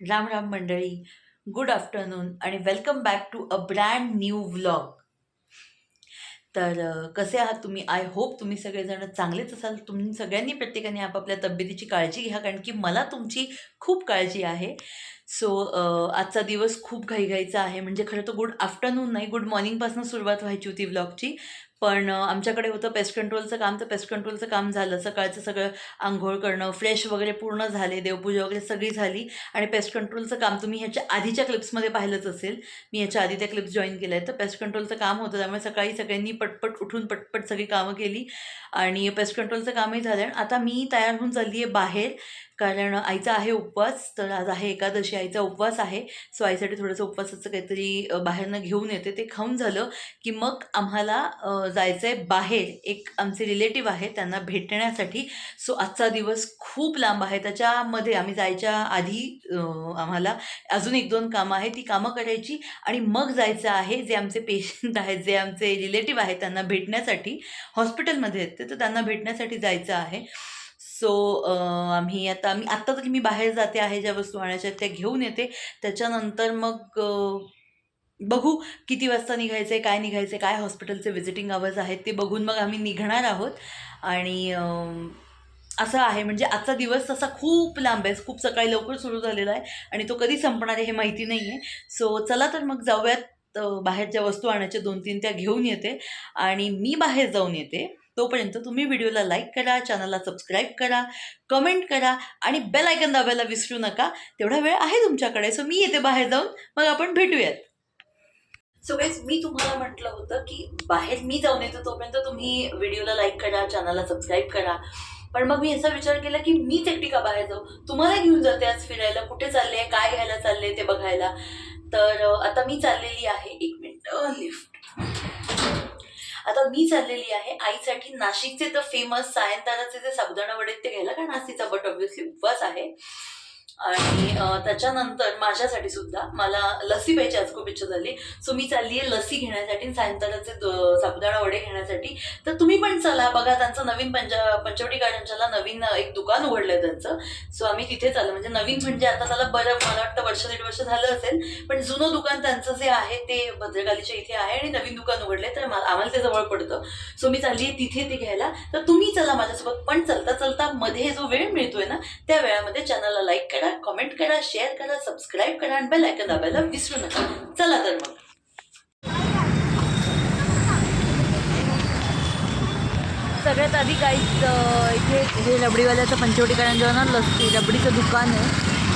राम राम मंडळी, good afternoon आणि welcome back to a brand new vlog. तर कसे आहात तुम्ही? आय होप तुम्ही सगळेजण चांगलेच असाल. तुम्ही सगळ्यांनी प्रत्येकाने आपापल्या तब्येतीची काळजी घ्या, कारण की मला तुमची खूप काळजी आहे. सो आजचा दिवस खूप घाईघाईचा आहे. म्हणजे खरं तर गुड आफ्टरनून नाही, गुड मॉर्निंगपासून सुरुवात व्हायची होती व्लॉगची. पण आमच्याकडे होतं पेस्ट कंट्रोलचं काम, तर पेस्ट कंट्रोलचं काम झालं. सकाळचं सगळं अंघोळ करणं, फ्रेश वगैरे पूर्ण झाले, देवपूजा वगैरे सगळी झाली. आणि पेस्ट कंट्रोलचं काम तुम्ही ह्याच्या आधीच्या क्लिप्समध्ये पाहिलंच असेल. मी ह्याच्या आधी त्या क्लिप्स जॉईन केल्या आहेत. तर पेस्ट कंट्रोलचं काम होतं, त्यामुळे सकाळी सगळ्यांनी पटपट उठून पटपट सगळी कामं केली आणि पेस्ट कंट्रोलचं कामही झालं. आणि आता मी तयार होऊन चालली आहे बाहेर, कारण आईचा आहे उपवास. तर आज आहे एकादशी, आईचा उपवास आहे. सो आईसाठी थोडंसं उपवासाचं काहीतरी बाहेरनं घेऊन येते. ते खाऊन झालं की मग आम्हाला जायचं आहे बाहेर. एक आमचे रिलेटिव्ह आहे, त्यांना भेटण्यासाठी. सो आजचा दिवस खूप लांब आहे. त्याच्यामध्ये आम्ही जायच्या आधी आम्हाला अजून 1-2 कामं आहेत, ती कामं करायची आणि मग जायचं आहे. जे आमचे पेशंट आहेत, जे आमचे रिलेटिव्ह आहेत, त्यांना भेटण्यासाठी हॉस्पिटलमध्ये आहेत ते, तर त्यांना भेटण्यासाठी जायचं आहे. सो मी आत्ता तरी मी बाहेर जाते आहे, ज्या वस्तू आणायच्या आहेत त्या घेऊन येते. त्याच्यानंतर मग बघू किती वाजता निघायचं आहे, काय निघायचं आहे, काय हॉस्पिटलचे व्हिजिटिंग अवर्स आहेत ते बघून मग आम्ही निघणार आहोत. आणि असं आहे. म्हणजे आजचा दिवस तसा खूप लांब आहे, खूप सकाळी लवकर सुरू झालेला आहे आणि तो कधी संपणार आहे हे माहिती नाही आहे. सो चला तर मग जाऊयात. बाहेर ज्या वस्तू आणायच्या 2-3 त्या घेऊन येते आणि मी बाहेर जाऊन येते. तोपर्यंत तुम्ही व्हिडिओला लाईक करा, चॅनलला सबस्क्राईब करा, कमेंट करा आणि बेल आयकन दाबायला विसरू नका. तेवढा वेळ आहे तुमच्याकडे. सो मी येते बाहेर जाऊन, मग आपण भेटूयात. सो गाईज, मी तुम्हाला म्हटलं होतं की बाहेर मी जाऊन येतो, तोपर्यंत तुम्ही व्हिडिओला लाईक करा, चॅनलला सबस्क्राईब करा. पण मग मी असा विचार केला की मीच एकटी का बाहेर जाऊ, तुम्हाला घेऊन जाते आज फिरायला. कुठे चालले, काय घ्यायला चालले ते बघायला. तर आता मी चाललेली आहे, 1 मिनिट, लिफ्ट. आता मी चाललेली आहे आईसाठी नाशिकचे तर फेमस सायंताराचे जे साबुदाणा वडे ते घ्यायला, कारण आज तिचा बट ऑब्व्हियसली उपवास आहे. आणि त्याच्यानंतर माझ्यासाठी सुद्धा मला लस्सी प्यायची आज खूप इच्छा झाली. सो मी चालली आहे लस्सी घेण्यासाठी, सायंताराचे साबुदाणा वडे घेण्यासाठी. तर तुम्ही पण चला बघा. त्यांचं नवीन पंचवटी कारंजाला नवीन एक दुकान उघडलंय त्यांचं. सो आम्ही तिथे चाललो. म्हणजे नवीन म्हणजे आता त्याला बरं मला वाटतं 1-1.5 वर्ष झालं असेल, पण जुनं दुकान त्यांचं जे आहे ते भद्रकालीच्या इथे आहे आणि नवीन दुकान उघडलंय, तर आम्हाला ते जवळ पडतं. सो मी चालली आहे तिथे ते घ्यायला. तर तुम्ही चला माझ्यासोबत. पण चलता चलता मध्ये जो वेळ मिळतोय ना, त्या वेळामध्ये चॅनलला लाईक करा, कमेंट करा, शेअर करा, सबस्क्राईब करा आणि बेल आयकन दाबायला विसरू नका. चला तर मग. सगळ्यात आधी काहीच इथे हे रबडीवाल्याचं पंचवटी कारंजा ना लस्सी रबडीचं दुकान आहे.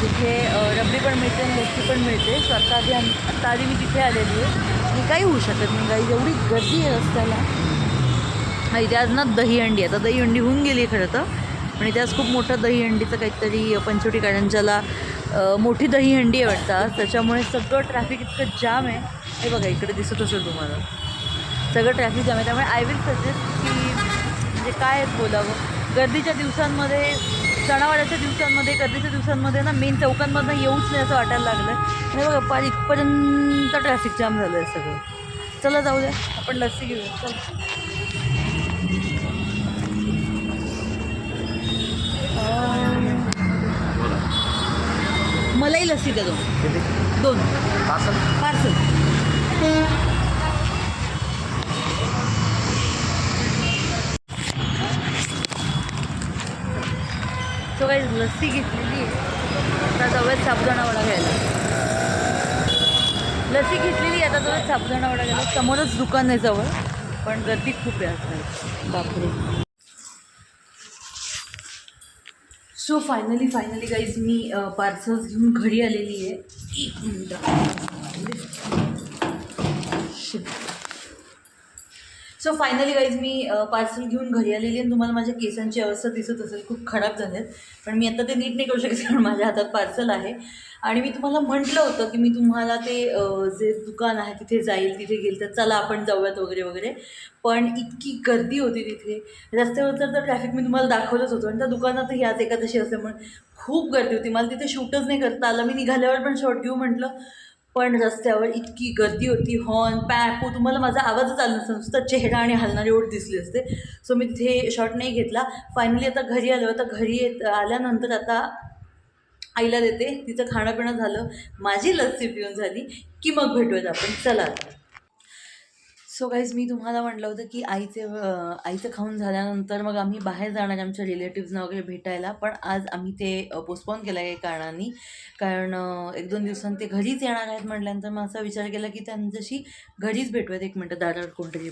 तिथे रबडी पण मिळते आणि लस्सी पण मिळते. सो आत्ता आधी मी तिथे आलेली आहे. मी काही होऊ शकत नाही, काही एवढी गर्दी आहे रस्त्याला. इथे आज ना दहीहंडी, आता दहीहंडी होऊन गेली खरं तर, पण इथे आज खूप मोठं दहीहंडीचं काहीतरी पंचवटी कारंजाला मोठी दहीहंडी आहे वाटतं आज. त्याच्यामुळे सगळं ट्रॅफिक इतकं जाम आहे. हे बघा इकडे दिसत असेल तुम्हाला, सगळं ट्रॅफिक जाम आहे. त्यामुळे आय विल सजेस्ट की म्हणजे काय बोलावं, गर्दीच्या दिवसांमध्ये, सणावाराच्या दिवसांमध्ये, गर्दीच्या दिवसांमध्ये ना मेन चौकांमधनं येऊच नाही असं वाटायला लागलं. आणि बघा पार इथपर्यंत ट्रॅफिक जाम झालं आहे सगळं. चला जाऊ द्या, आपण लस्सी घेऊया. चला. मलाई लस्सी द्या 2 पार्सल. सो काही लस्सी घेतलेली आहे. आता जवळ साबुदाणा वडा घ्यायला. लस्सी घेतलेली आहे, आता जवळ साबुदाणा वडा घ्यायला. समोरच दुकान आहे जवळ, पण गर्दी खूप आहे आज. बापरे. सो फायनली गाईज मी पार्सल्स घेऊन घरी आलेली आहे. 1 मिनिट. सो फायनली गाईज मी पार्सल घेऊन घरी आलेली आहे. तुम्हाला माझ्या केसांची अवस्था दिसत असेल, खूप खराब झाल्यात. पण मी आता ते नीट नाही करू शकत, कारण माझ्या हातात पार्सल आहे. आणि मी तुम्हाला म्हटलं होतं की मी तुम्हाला ते जे दुकान आहे तिथे जाईल, तिथे गेल तर चला आपण जाऊयात वगैरे वगैरे. पण इतकी गर्दी होती तिथे. रस्त्यावरचं तर ट्रॅफिक मी तुम्हाला दाखवलंच होतं, आणि त्या दुकानातही आज एकादशी असल्यामुळे खूप गर्दी होती. मला तिथे शूटच नाही करता आलं. मी निघाल्यावर पण शॉट घेऊ म्हटलं, पण रस्त्यावर इतकी गर्दी होती. हॉर्न पॅपो, तुम्हाला माझा आवाजच आला नसता, नुसता चेहरा आणि हलणारे एवढे दिसले असते. सो मी तिथे शॉट नाही घेतला. फायनली आता घरी आलो. आता घरी आल्यानंतर आता आईला देते, तिचं खाणं पिणं झालं, माझी लस्सी पिऊन झाली की मग भेटूयात आपण. चला आता. सो गाईज, मी तुम्हाला म्हटलं होतं की आईचं खाऊन झाल्यानंतर मग आम्ही बाहेर जाणार आमच्या रिलेटिव्सना वगैरे भेटायला. पण आज आम्ही ते पोस्टपोन केलं काही कारणाने. कारण 1-2 दिवसांनी ते घरीच येणार आहेत म्हटल्यानंतर मग असा विचार केला की त्यांच्याशी घरीच भेटूयात. 1 मिनटं, दारावर कोणतरी.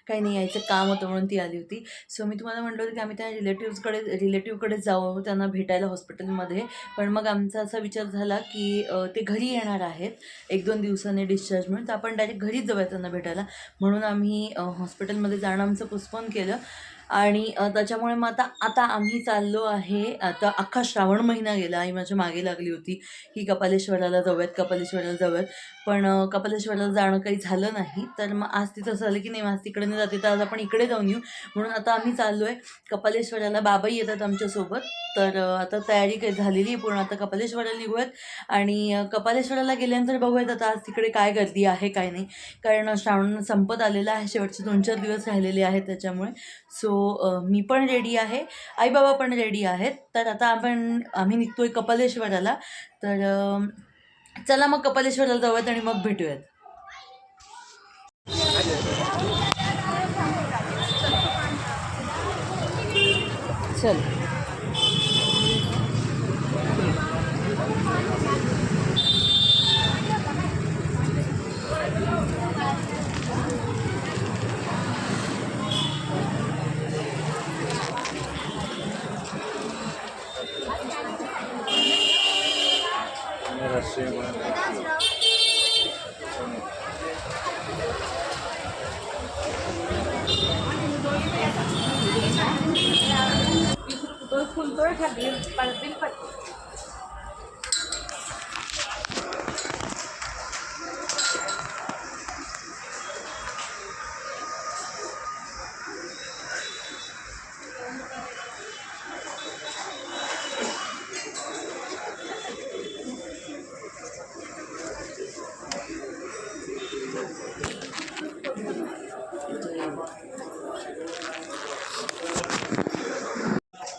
काही नाही, यायचं काम होतं म्हणून ती आली होती. सो मी तुम्हाला म्हटलं होतं की आम्ही त्या रिलेटिव्हकडे जाऊ त्यांना भेटायला हॉस्पिटलमध्ये. पण मग आमचा असा विचार झाला की ते घरी येणार आहेत 1-2 दिवसांनी डिस्चार्ज म्हणून, तर आपण डायरेक्ट घरीच जाऊया त्यांना भेटायला. म्हणून आम्ही हॉस्पिटलमध्ये जाणं आमचं पोस्टपोन केलं. आणि त्याच्यामुळे मग आता आम्ही चाललो आहे. आता अख्खा श्रावण महिना गेला. आई माझ्या मागे लागली होती की कपालेश्वराला जाऊयात. पण कपालेश्वराला जाणं काही झालं नाही. तर मग आज तिथं असं झालं की नाही, आज तिकडे नाही जाते, तर आज आपण इकडे जाऊन येऊ. म्हणून आता आम्ही चाललो आहे कपालेश्वराला. बाबाही येतात आमच्यासोबत. तर आता तयारी काही झालेली आहे पूर्ण. आता कपालेश्वराला निघूयात आणि कपालेश्वराला गेल्यानंतर बघूयात आता आज तिकडे काय गर्दी आहे काय नाही. कारण श्रावण संपत आलेला आहे, शेवटचे 2-4 दिवस राहिलेले आहेत त्याच्यामुळे. सो मी पण रेडी आहे, आई बाबा पण रेडी आहेत. तर आता आम्ही निघतोय कपालेश्वराला. तर चला मग कपालेश्वराला जाऊयात आणि मग भेटूयात. चल.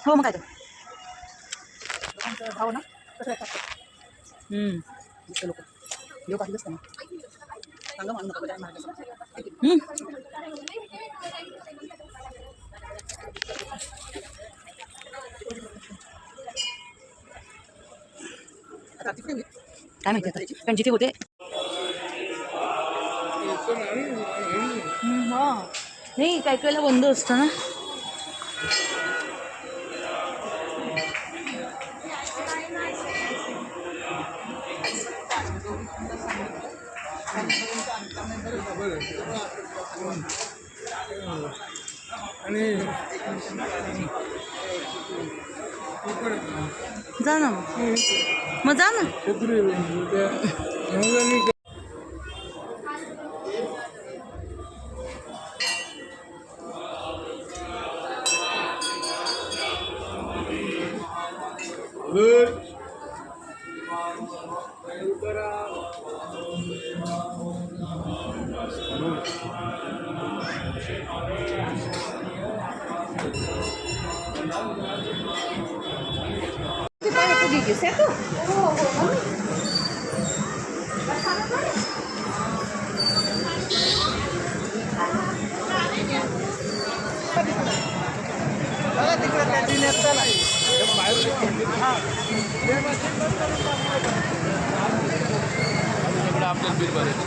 हो मग काय तर ना लोक देव पाहिजे असतं चांगलं म्हणून नको काय माहिती आता, कारण जिथे होते नाही, काय कायला बंद असतं ना. जा ना मग जा ना. Certo? आपल्याला बिल भरायचं.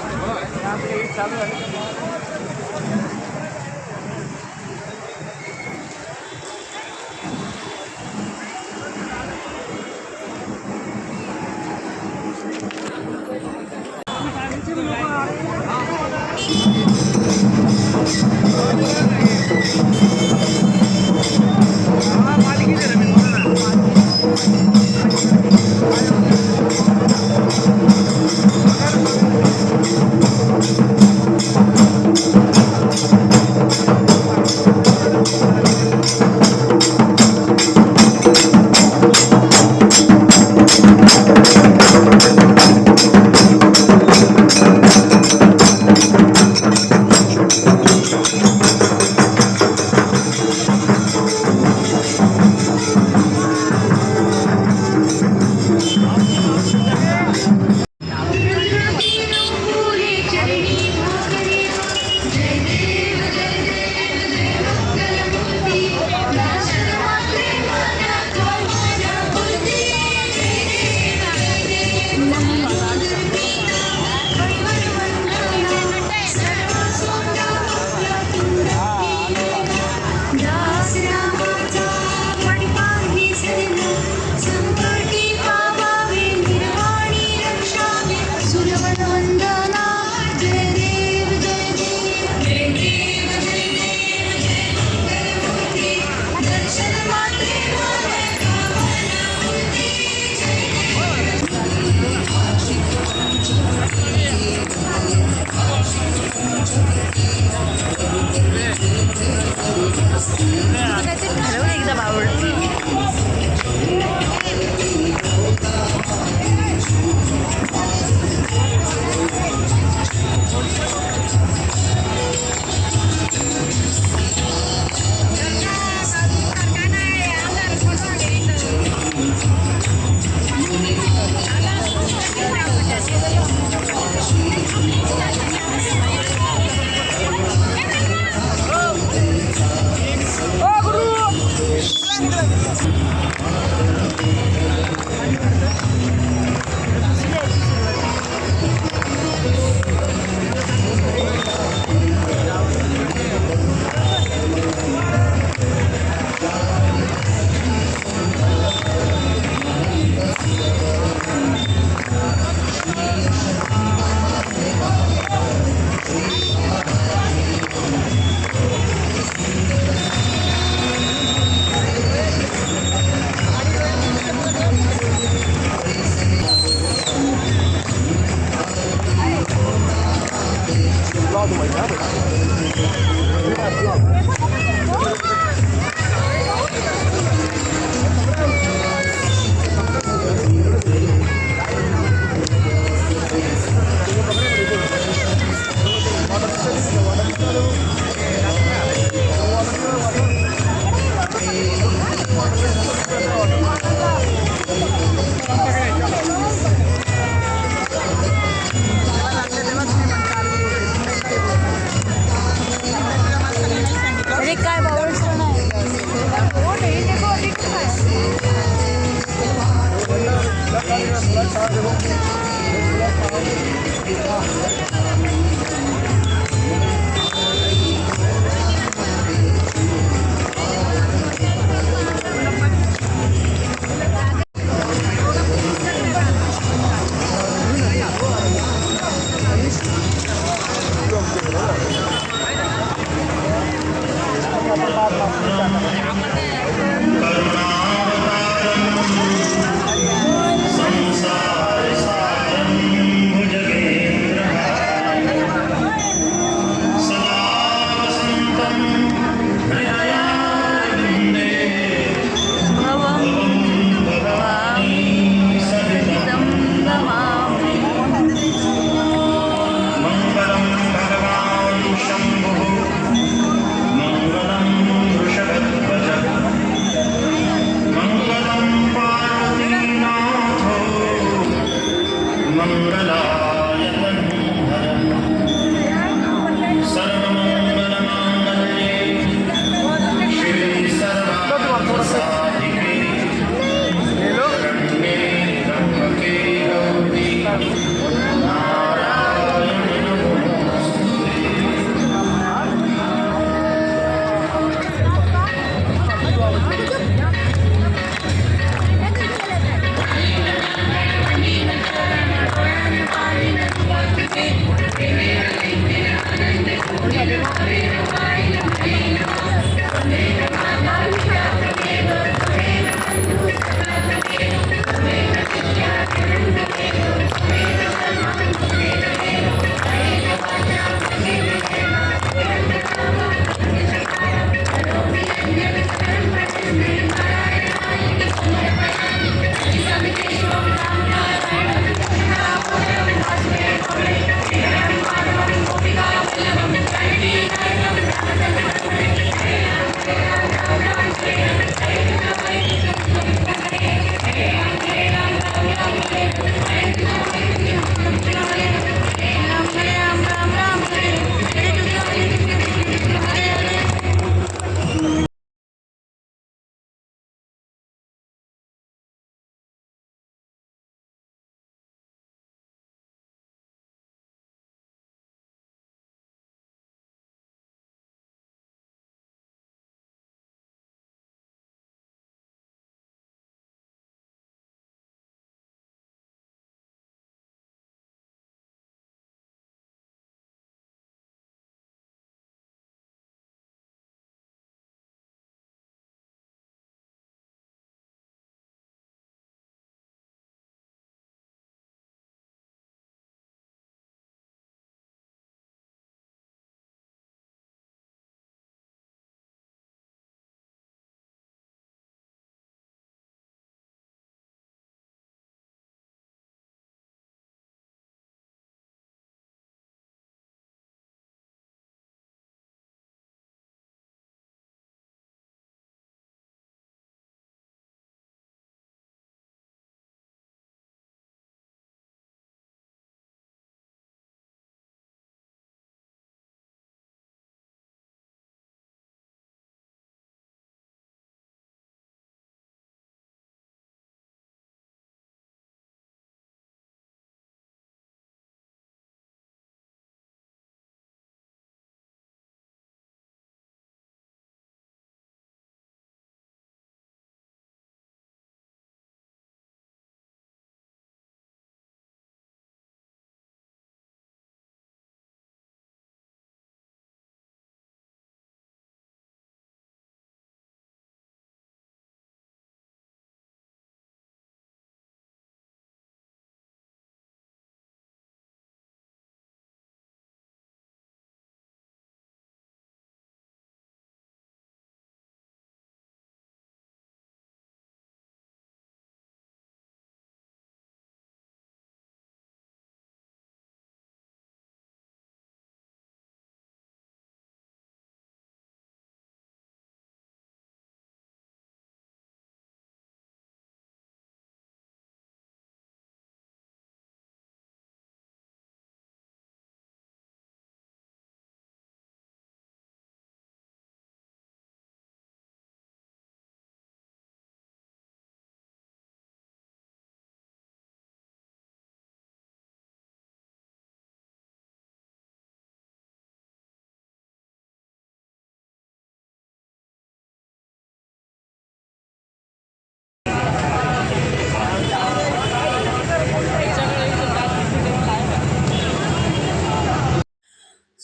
मङ्गलं भगवान् शम्भुः मङ्गलं वृषभध्वज मङ्गलं पार्वतीनां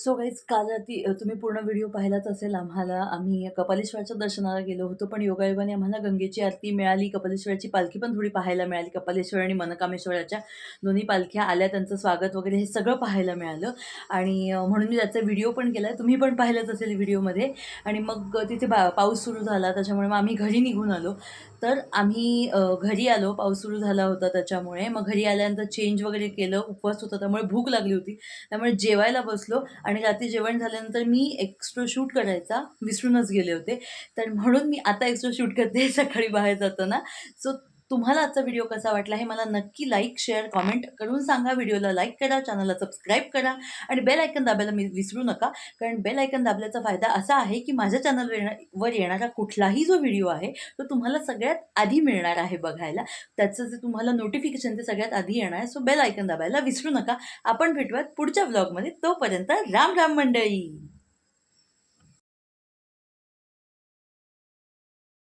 सो गाईज काल रात्री तुम्ही पूर्ण व्हिडिओ पाहिलाच असेल. आम्ही कपालेश्वरच्या दर्शनाला गेलो होतो, पण योगायोगाने आम्हाला गंगेची आरती मिळाली, कपालेश्वराची पालखी पण थोडी पाहायला मिळाली. कपालेश्वर आणि मनकामेश्वराच्या दोन्ही पालख्या आल्या, त्यांचं स्वागत वगैरे हे सगळं पाहायला मिळालं. आणि म्हणून मी त्याचा व्हिडिओ पण केला आहे, तुम्ही पण पाहिलंच असेल व्हिडिओमध्ये. आणि मग तिथे पाऊस सुरू झाला, त्याच्यामुळे मग आम्ही घरी निघून आलो. तर आम्ही घरी आलो, पाऊस सुरू झाला होता त्याच्यामुळे. मग घरी आल्यानंतर चेंज वगैरे केलं, उपवास होता त्यामुळे भूक लागली होती, त्यामुळे जेवायला बसलो. आणि रात्री जेवण झाल्यानंतर मी एक्स्ट्रा शूट करायचा विसरूनच गेले होते, तर म्हणून मी आता एक्स्ट्रा शूट करते सकाळी बाहेर जाताना. सो तुम्हाला आजचा व्हिडिओ कसा वाटला हे मला नक्की लाईक, शेअर, कॉमेंट करून सांगा. व्हिडिओला लाईक करा, चॅनलला सबस्क्राईब करा आणि बेल आयकन दाबायला विसरू नका. कारण बेल आयकन दाबल्याचा फायदा असा आहे की माझ्या चॅनलवर येणारा कुठलाही जो व्हिडिओ आहे तो तुम्हाला सगळ्यात आधी मिळणार आहे बघायला. त्याचं जे तुम्हाला नोटिफिकेशन ते सगळ्यात आधी येणार आहे. सो बेल आयकन दाबायला विसरू नका. आपण भेटूयात पुढच्या व्लॉगमध्ये. तोपर्यंत राम राम मंडळी.